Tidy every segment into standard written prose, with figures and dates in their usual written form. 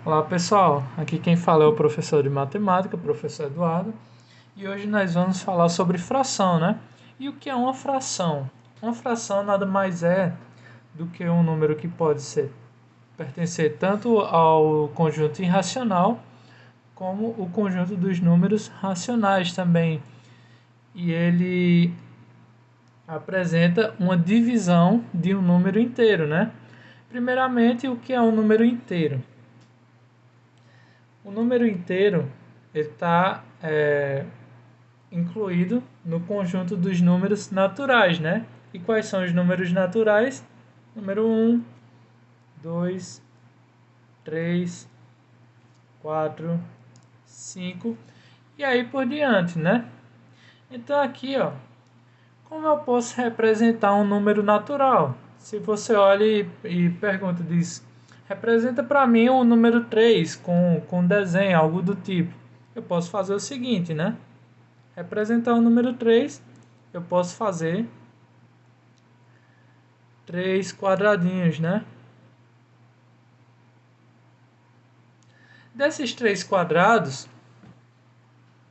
Olá pessoal, aqui quem fala é o professor de matemática, professor Eduardo, e hoje nós vamos falar sobre fração, né? E o que é uma fração? Uma fração nada mais é do que um número que pode pertencer tanto ao conjunto irracional como o conjunto dos números racionais também. E ele apresenta uma divisão de um número inteiro, né? Primeiramente, o que é um número inteiro? O número inteiro está incluído no conjunto dos números naturais, né? E quais são os números naturais? Número um, 2, 3, 4, 5 e aí por diante, né? Então aqui, ó, como eu posso representar um número natural? Se você olha e pergunta, diz, representa para mim o número 3 com desenho, algo do tipo. Eu posso fazer o seguinte, né? Representar o número 3, eu posso fazer 3 quadradinhos, né? Desses 3 quadrados,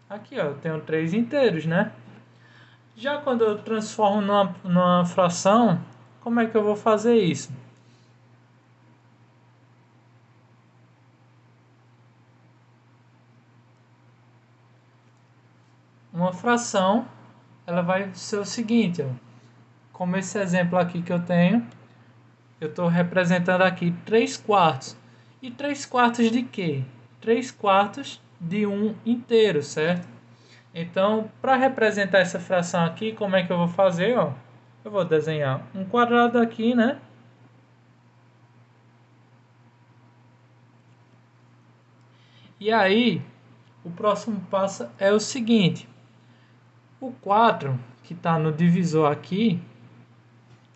aqui ó, eu tenho 3 inteiros, né? Já quando eu transformo numa fração, como é que eu vou fazer isso? Uma fração, ela vai ser o seguinte, ó, como esse exemplo aqui que eu tenho, eu estou representando aqui 3 quartos. E 3 quartos de quê? 3 quartos de um inteiro, certo? Então, para representar essa fração aqui, como é que eu vou fazer? Ó? Eu vou desenhar um quadrado aqui, né? E aí, o próximo passo é o seguinte. O 4, que está no divisor aqui,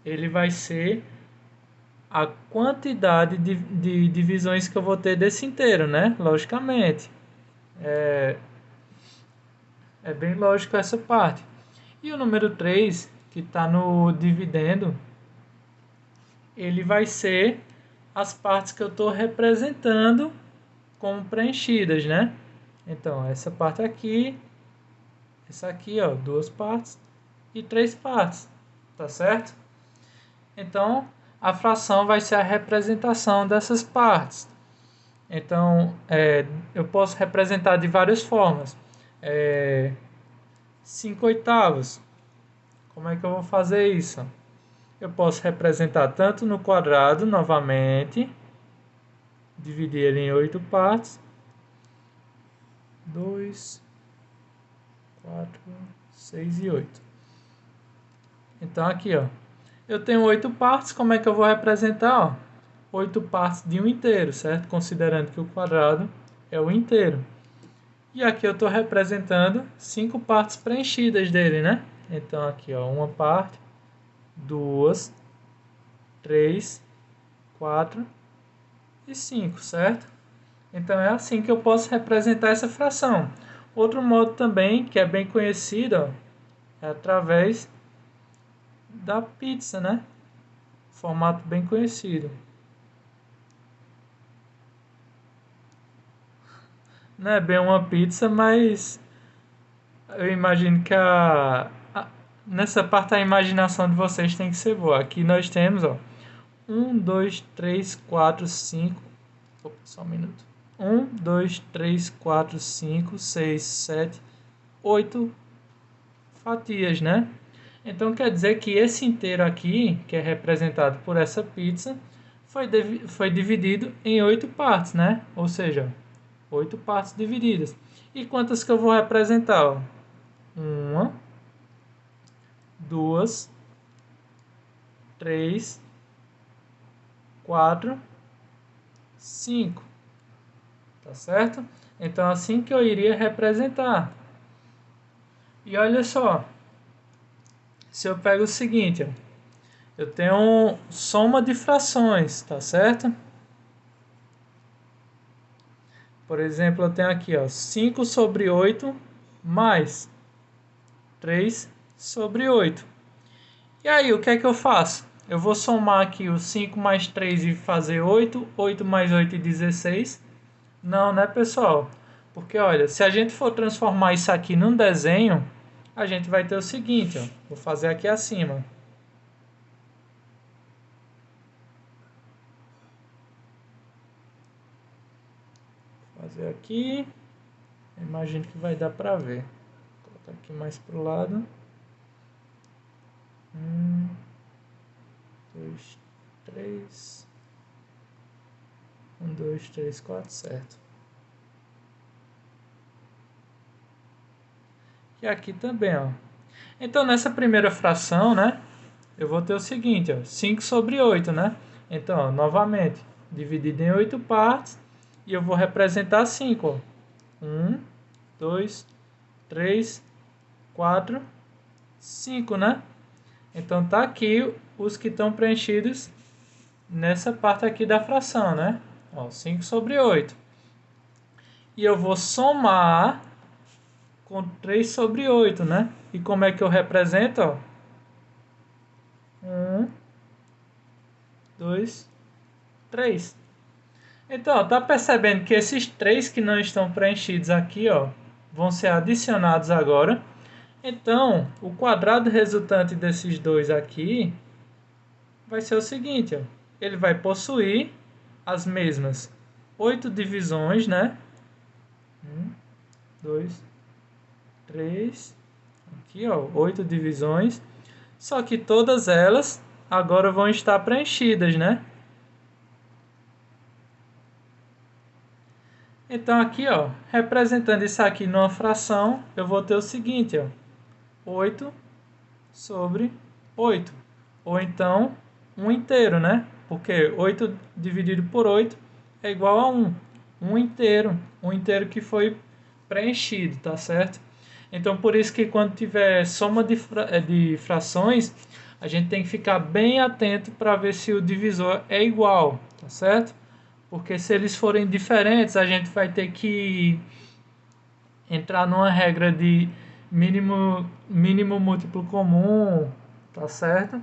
ele vai ser a quantidade de divisões que eu vou ter desse inteiro, né? Logicamente. É bem lógico essa parte. E o número 3, que está no dividendo, ele vai ser as partes que eu estou representando como preenchidas, né? Então, essa parte aqui, essa aqui, ó, duas partes e três partes, tá certo? Então, a fração vai ser a representação dessas partes. Então, eu posso representar de várias formas. 5 oitavos. Como é que eu vou fazer isso? Eu posso representar tanto no quadrado, novamente, dividir ele em 8 partes. 2, 4, 6 e 8. Então, aqui, ó. Eu tenho 8 partes, como é que eu vou representar? Ó? 8 partes de um inteiro, certo? Considerando que o quadrado é o inteiro. E aqui eu estou representando 5 partes preenchidas dele, né? Então, aqui, ó, uma parte, duas, 3, 4 e 5, certo? Então é assim que eu posso representar essa fração. Outro modo também, que é bem conhecido, ó, é através da pizza, né? Formato bem conhecido. Não é bem uma pizza, mas eu imagino que nessa parte a imaginação de vocês tem que ser boa. Aqui nós temos, ó, 1, 2, 3, 4, 5. Opa, só um minuto. 1, 2, 3, 4, 5, 6, 7, 8 fatias, né? Então quer dizer que esse inteiro aqui, que é representado por essa pizza, foi dividido em 8 partes, né? Ou seja, 8 partes divididas. E quantas que eu vou representar? Ó? Uma, duas, três, quatro, cinco. Tá certo? Então assim que eu iria representar. E olha só, se eu pego o seguinte, ó, eu tenho soma de frações, tá certo? Por exemplo, eu tenho aqui, ó, 5 sobre 8 mais 3 sobre 8. E aí, o que é que eu faço? Eu vou somar aqui os 5 mais 3 e fazer 8. 8 mais 8 e 16. Não, né, pessoal? Porque, olha, se a gente for transformar isso aqui num desenho, a gente vai ter o seguinte, ó. Vou fazer aqui acima. Vou fazer aqui. Imagino que vai dar pra ver. Vou colocar aqui mais pro lado. 2, 3. 1, 2, 3, 4, certo. E aqui também, ó. Então, nessa primeira fração, né? Eu vou ter o seguinte, ó. 5 sobre 8, né? Então, ó, novamente, dividido em 8 partes. E eu vou representar 5, ó. 1, 2, 3, 4, 5, né? Então, tá aqui os que estão preenchidos nessa parte aqui da fração, né? Ó, 5 sobre 8. E eu vou somar com 3 sobre 8, né? E como é que eu represento? Ó? 1, 2, 3. Então, ó, tá percebendo que esses 3 que não estão preenchidos aqui, ó, vão ser adicionados agora. Então, o quadrado resultante desses dois aqui vai ser o seguinte, ó. Ele vai possuir as mesmas 8 divisões, né? 1, 2, 3, aqui, ó, 8 divisões. Só que todas elas agora vão estar preenchidas, né? Então aqui, ó, representando isso aqui numa fração, eu vou ter o seguinte, ó, 8 sobre 8. Ou então, 1 inteiro, né? Porque 8 dividido por 8 é igual a 1. 1 inteiro. 1 inteiro que foi preenchido, tá certo? Então, por isso que quando tiver soma de frações, a gente tem que ficar bem atento para ver se o divisor é igual, tá certo? Porque se eles forem diferentes, a gente vai ter que entrar numa regra de mínimo múltiplo comum, tá certo?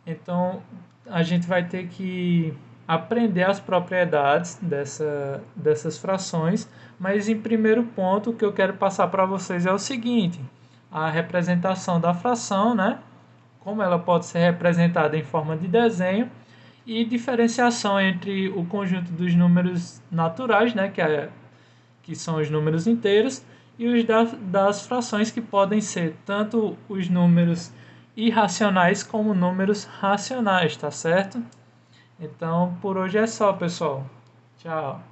Então, a gente vai ter que aprender as propriedades dessas frações, mas em primeiro ponto, o que eu quero passar para vocês é o seguinte: a representação da fração, né? Como ela pode ser representada em forma de desenho, e diferenciação entre o conjunto dos números naturais, né? Que são os números inteiros, e os das frações, que podem ser tanto os números irracionais como números racionais, tá certo? Então, por hoje é só, pessoal. Tchau.